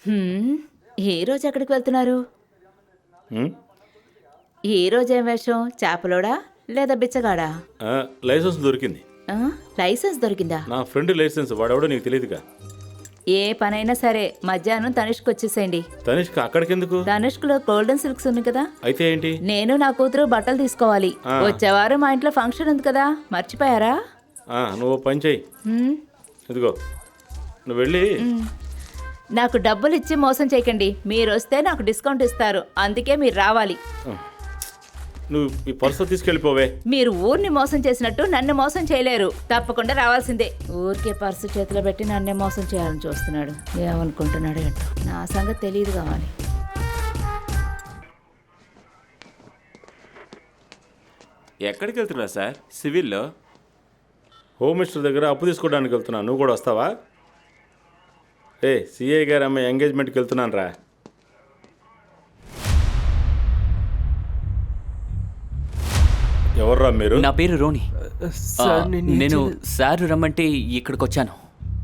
ఏ రోజు ఎక్కడికి వెళ్తున్నారు? హ్మ్? ఏ రోజు ఏం వేషం? చేపలోడా లేదా బిచ్చగాడా? లైసెన్స్ దొరికింది. ఆ, లైసెన్స్ దొరికిందా? నా ఫ్రెండ్ లైసెన్స్, వాడెవడో నీకు తెలియదుగా. ఏ పనైనా సరే మధ్యాహ్నం తనిష్కి వచ్చేసేయండి. తనిష్క అక్కడికెందుకు? తనిష్క్లో గోల్డెన్ సిల్క్స్ ఉంది కదా, అయితే ఏంటి? నేను నా కూతురు బట్టలు తీసుకోవాలి. ఆ. వచ్చేవారు మా ఇంట్లో ఫంక్షన్ ఉంది కదా, మర్చిపోయారా? నువ్వు ఓ పని చెయ్యి. హ్మ్, ఇదిగో నువ్వు వెళ్ళి నాకు డబ్బులు ఇచ్చి మోసం చేయకండి. మీరు వస్తే నాకు డిస్కౌంట్ ఇస్తారు, అందుకే మీరు రావాలి. నువ్వు ఈ పర్సు తీసుకెళ్ళిపోవే. మీరు ఊరిని మోసం చేసినట్టు నన్ను మోసం చేయలేరు. తప్పకుండా రావాల్సిందే. ఊరికే పర్సు చేతిలో పెట్టి నన్నే మోసం చేయాలని చూస్తున్నాడు. ఏమనుకుంటున్నాడు ఏంటో, నా సంగతి తెలియదు కావాలి. ఎక్కడికి వెళ్తున్నా సార్? సివిల్లో. హోమ్ మినిస్టర్ దగ్గర అప్పు తీసుకోవడానికి వెళ్తున్నా, నువ్వు కూడా వస్తావా? సిఐ గారు అమ్మాయి ఎంగేజ్మెంట్కి వెళ్తున్నాను రా. ఎవర్రా మీరు? నా పేరు రోని. సార్, నేను సార్ రమ్మంటే ఇక్కడికి వచ్చాను.